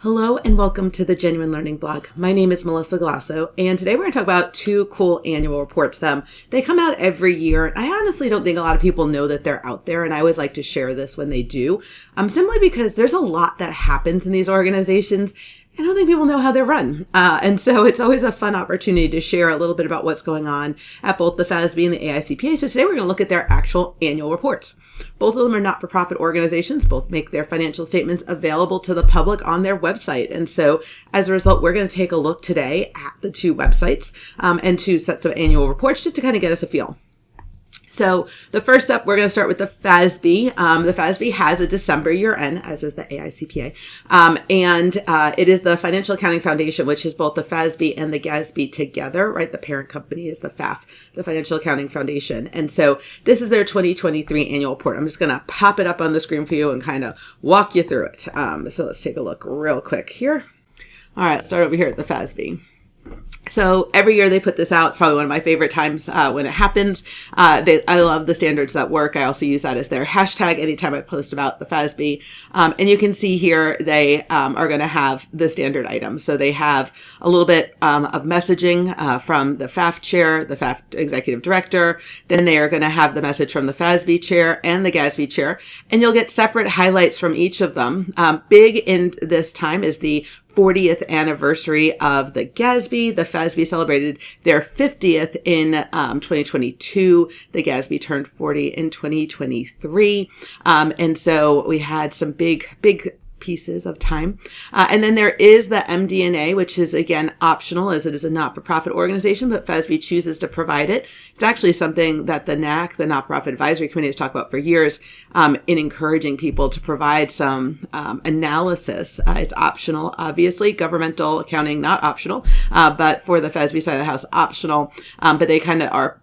Hello and welcome to the Genuine Learning Blog. My name is Melissa Glasso, and today we're going to talk about two cool annual reports. They come out every year. I honestly don't think a lot of people know that they're out there, and I always like to share this when they do, simply because there's a lot that happens in these organizations. I don't think people know how they're run. And so it's always a fun opportunity to share a little bit about what's going on at both the FASB and the AICPA. So today we're going to look at their actual annual reports. Both of them are not-for-profit organizations. Both make their financial statements available to the public on their website. And so as a result, we're going to take a look today at the two websites and two sets of annual reports just to kind of get us a feel. So the first up, we're going to start with the FASB. The FASB has a December year end, as is the AICPA. And it is the Financial Accounting Foundation, which is both the FASB and the GASB together, right? The parent company is the FAF, the Financial Accounting Foundation. And so this is their 2023 annual report. I'm just going to pop it up on the screen for you and kind of walk you through it. So let's take a look real quick here. All right, let's start over here at the FASB. So every year they put this out, probably one of my favorite times when it happens. I love the standards that work. I also use that as their hashtag anytime I post about the FASB. And you can see here they are going to have the standard items. So they have a little bit of messaging from the FAF chair, the FAF executive director. Then they are going to have the message from the FASB chair and the GASB chair. And you'll get separate highlights from each of them. Big in this time is the 40th anniversary of the GASB. The FASB celebrated their 50th in 2022. The GASB turned 40 in 2023. And so we had some big pieces of time. And then there is the MD&A, which is, again, optional as it is a not-for-profit organization, but FASB chooses to provide it. It's actually something that the NAC, the Not-for-Profit Advisory Committee, has talked about for years in encouraging people to provide some analysis. It's optional, obviously. Governmental accounting, not optional, but for the FASB side of the house, optional. But they kind of are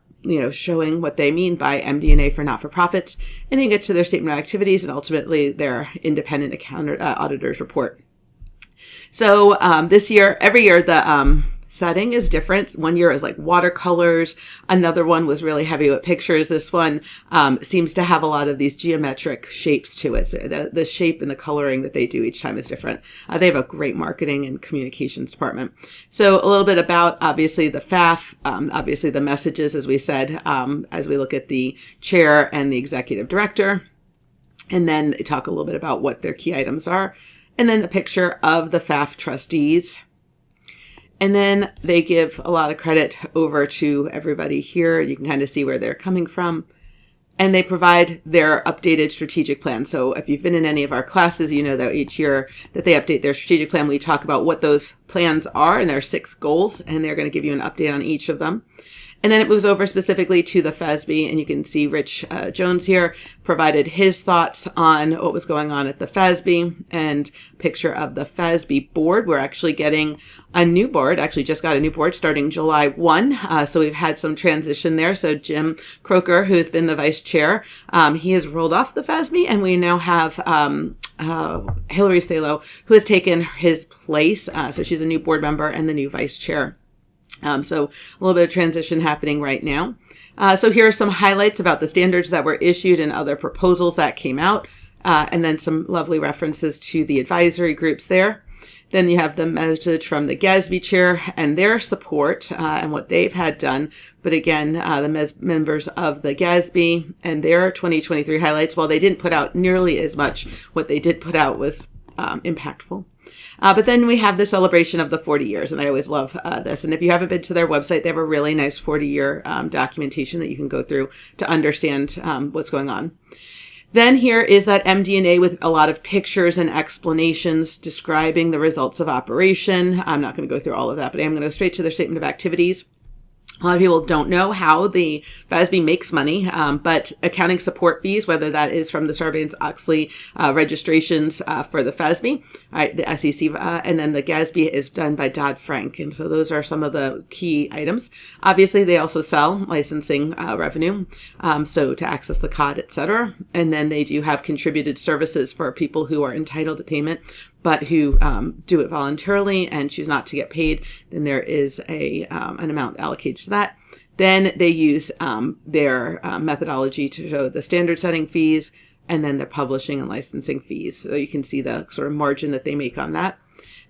showing what they mean by MD&A for not-for-profits, and then you get to their statement of activities and ultimately their independent auditor's report. So this year, every year, the setting is different. One year is like watercolors. Another one was really heavy with pictures. This one seems to have a lot of these geometric shapes to it. So the shape and the coloring that they do each time is different. They have a great marketing and communications department. So a little bit about, obviously, the FAF, obviously the messages, as we said, as we look at the chair and the executive director. And then they talk a little bit about what their key items are. And then a picture of the FAF trustees. And then they give a lot of credit over to everybody here. You can kind of see where they're coming from. And they provide their updated strategic plan. So if you've been in any of our classes, you know that each year that they update their strategic plan, we talk about what those plans are, and there are 6 goals, and they're going to give you an update on each of them. And then it moves over specifically to the FASB, and you can see Rich Jones here provided his thoughts on what was going on at the FASB, and picture of the FASB board. We're actually getting a new board, actually just got a new board starting July 1. So we've had some transition there. So Jim Croker, who's been the vice chair, he has rolled off the FASB, and we now have Hillary Salo, who has taken his place. So she's a new board member and the new vice chair. So a little bit of transition happening right now. So here are some highlights about the standards that were issued and other proposals that came out, and then some lovely references to the advisory groups there. Then you have the message from the GASB chair and their support and what they've had done. But again, the members of the GASB and their 2023 highlights, while they didn't put out nearly as much, what they did put out was impactful. But then we have the celebration of the 40 years, and I always love this. And if you haven't been to their website, they have a really nice 40-year documentation that you can go through to understand what's going on. Then here is that MD&A with a lot of pictures and explanations describing the results of operation. I'm not going to go through all of that, but I'm going to go straight to their statement of activities. A lot of people don't know how the FASB makes money, but accounting support fees, whether that is from the Sarbanes-Oxley registrations for the FASB, the SEC, and then the GASB is done by Dodd-Frank. And so those are some of the key items. Obviously, they also sell licensing revenue, so to access the COD, et cetera. And then they do have contributed services for people who are entitled to payment, but who do it voluntarily and choose not to get paid. Then there is an amount allocated to that. Then they use their methodology to show the standard setting fees and then the publishing and licensing fees. So you can see the sort of margin that they make on that.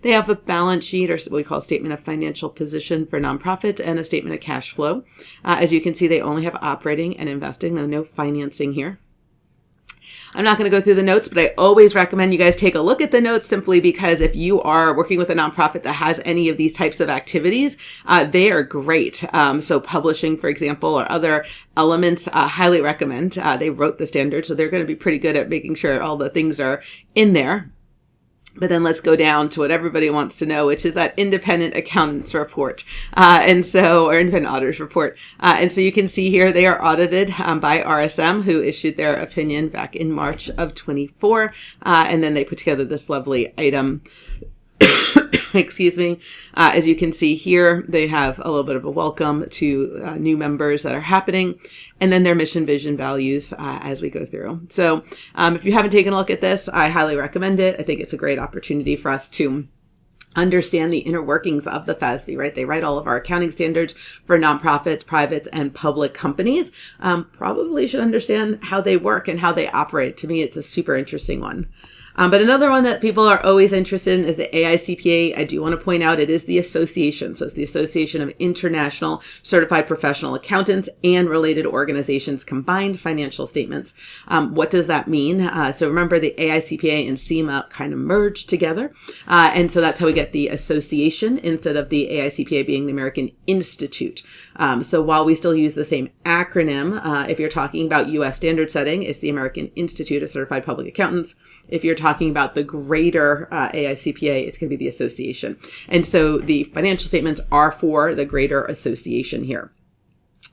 They have a balance sheet, or what we call a statement of financial position for nonprofits, and a statement of cash flow. As you can see, they only have operating and investing, though no financing here. I'm not going to go through the notes, but I always recommend you guys take a look at the notes, simply because if you are working with a nonprofit that has any of these types of activities, they are great. So publishing, for example, or other elements, highly recommend. They wrote the standards, so they're going to be pretty good at making sure all the things are in there. But then let's go down to what everybody wants to know, which is that independent accountants report. Or independent auditors report. And so you can see here, they are audited by RSM, who issued their opinion back in March of 24. And then they put together this lovely item. Excuse me. As you can see here, they have a little bit of a welcome to new members that are happening, and then their mission, vision, values as we go through. So if you haven't taken a look at this, I highly recommend it. I think it's a great opportunity for us to understand the inner workings of the FASB, right? They write all of our accounting standards for nonprofits, privates, and public companies. Probably should understand how they work and how they operate. To me, it's a super interesting one. But another one that people are always interested in is the AICPA. I do want to point out it is the association. So it's the Association of International Certified Professional Accountants and Related Organizations Combined Financial Statements. What does that mean? So remember, the AICPA and CIMA kind of merged together. And so that's how we get the association instead of the AICPA being the American Institute. So while we still use the same acronym, if you're talking about U.S. standard setting, it's the American Institute of Certified Public Accountants. If you're talking about the greater AICPA, it's going to be the association. And so the financial statements are for the greater association here.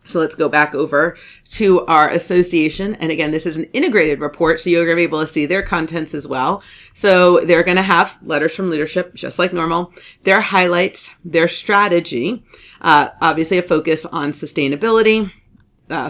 So let's go back over to our association. And again, this is an integrated report, so you're going to be able to see their contents as well. So they're going to have letters from leadership, just like normal, their highlights, their strategy, obviously a focus on sustainability,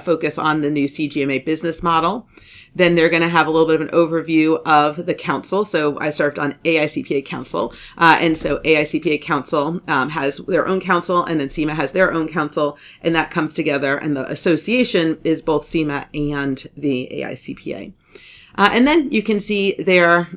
focus on the new CGMA business model. Then they're going to have a little bit of an overview of the council. So I served on AICPA council. And so AICPA council has their own council, and then CIMA has their own council, and that comes together. And the association is both CIMA and the AICPA. And then you can see their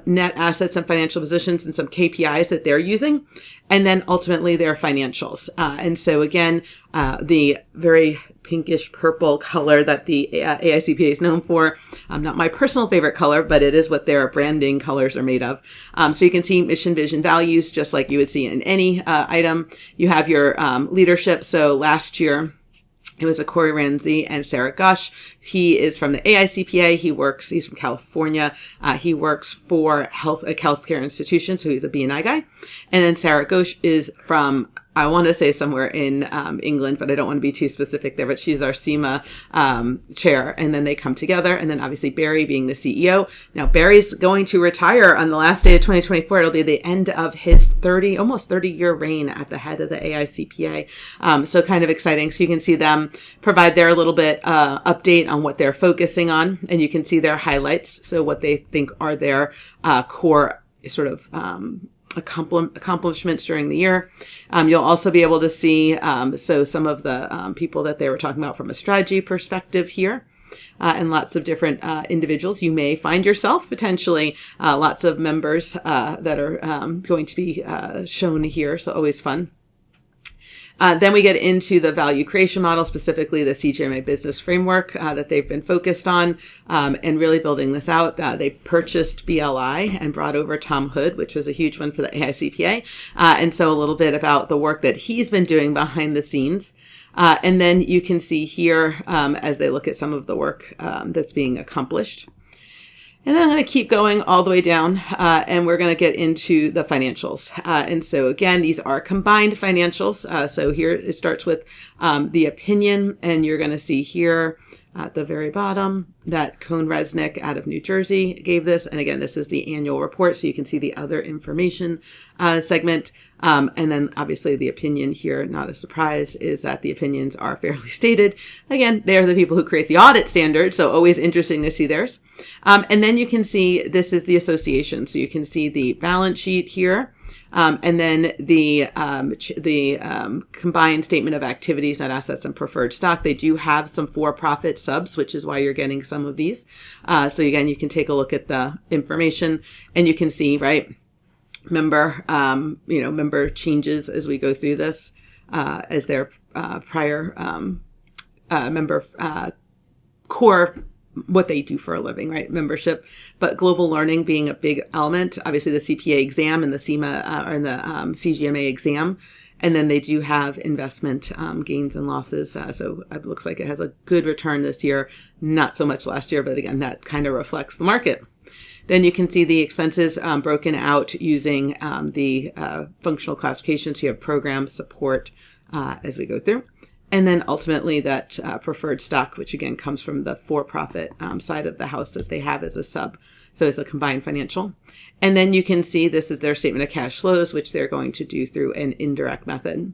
net assets and financial positions and some KPIs that they're using, and then ultimately their financials. And so again, the very pinkish purple color that the AICPA is known for. Not my personal favorite color, but it is what their branding colors are made of. So you can see mission, vision, values, just like you would see in any item. You have your leadership. So last year, it was a Corey Ramsey and Sarah Gush. He is from the AICPA. He's from California. He works for a healthcare institution, so he's a B&I guy. And then Sarah Gush is from, I want to say somewhere in England, but I don't want to be too specific there, but she's our CIMA chair. And then they come together. And then obviously Barry being the CEO. Now Barry's going to retire on the last day of 2024. It'll be the end of his almost 30-year reign at the head of the AICPA. So kind of exciting. So you can see them provide their little bit update on what they're focusing on. And you can see their highlights. So what they think are their core sort of accomplishments during the year. You'll also be able to see so some of the people that they were talking about from a strategy perspective here, and lots of different individuals. You may find yourself potentially lots of members that are going to be shown here, so always fun. Then we get into the value creation model, specifically the CGMA business framework that they've been focused on and really building this out. They purchased BLI and brought over Tom Hood, which was a huge one for the AICPA. And so a little bit about the work that he's been doing behind the scenes. And then you can see here as they look at some of the work that's being accomplished. And then I'm going to keep going all the way down, and we're going to get into the financials. And so again, these are combined financials. So here it starts with the opinion, and you're going to see here at the very bottom that Cohn Resnick out of New Jersey gave this. And again, this is the annual report, so you can see the other information segment. And then obviously the opinion here, not a surprise, is that the opinions are fairly stated. Again, they're the people who create the audit standard, so always interesting to see theirs. And then you can see this is the association. So you can see the balance sheet here. And then the combined statement of activities, net assets, and preferred stock. They do have some for-profit subs, which is why you're getting some of these. So again, you can take a look at the information and you can see, right, member, member changes as we go through this, as their prior member core, what they do for a living, right? Membership, but global learning being a big element. Obviously, the CPA exam and the CIMA or the CGMA exam. And then they do have investment gains and losses. So it looks like it has a good return this year, not so much last year, but again, that kind of reflects the market. Then you can see the expenses broken out using the functional classifications. You have program support as we go through. And then ultimately that preferred stock, which again comes from the for-profit side of the house that they have as a sub. So it's a combined financial. And then you can see this is their statement of cash flows, which they're going to do through an indirect method.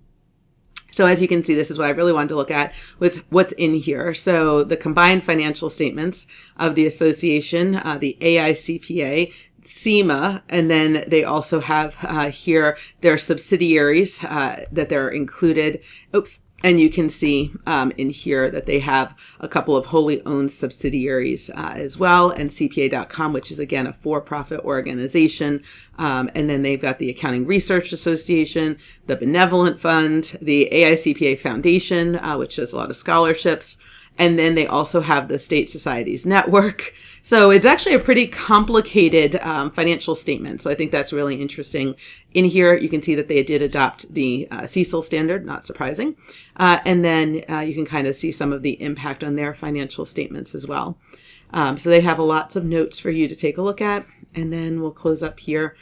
So as you can see, this is what I really wanted to look at was what's in here. So the combined financial statements of the association, the AICPA, CIMA, and then they also have here their subsidiaries that they're included. And you can see in here that they have a couple of wholly owned subsidiaries as well, and CPA.com, which is, again, a for-profit organization. And then they've got the Accounting Research Association, the Benevolent Fund, the AICPA Foundation, which does a lot of scholarships. And then they also have the State Societies Network. So it's actually a pretty complicated financial statement. So I think that's really interesting. In here, you can see that they did adopt the CECL standard, not surprising. And then you can kind of see some of the impact on their financial statements as well. So they have lots of notes for you to take a look at. And then we'll close up here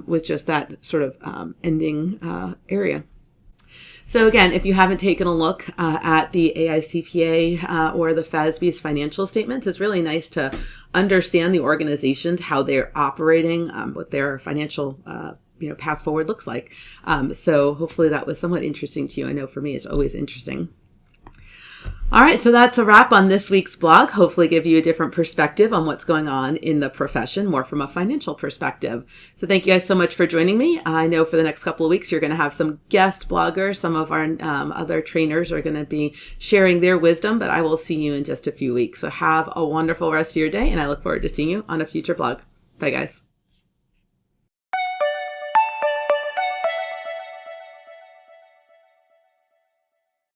with just that sort of ending area. So again, if you haven't taken a look at the AICPA or the FASB's financial statements, it's really nice to understand the organizations, how they're operating, what their financial path forward looks like. So hopefully that was somewhat interesting to you. I know for me, it's always interesting. All right, so that's a wrap on this week's blog. Hopefully give you a different perspective on what's going on in the profession, more from a financial perspective. So thank you guys so much for joining me. I know for the next couple of weeks, you're going to have some guest bloggers. Some of our other trainers are going to be sharing their wisdom, but I will see you in just a few weeks. So have a wonderful rest of your day, and I look forward to seeing you on a future blog. Bye, guys.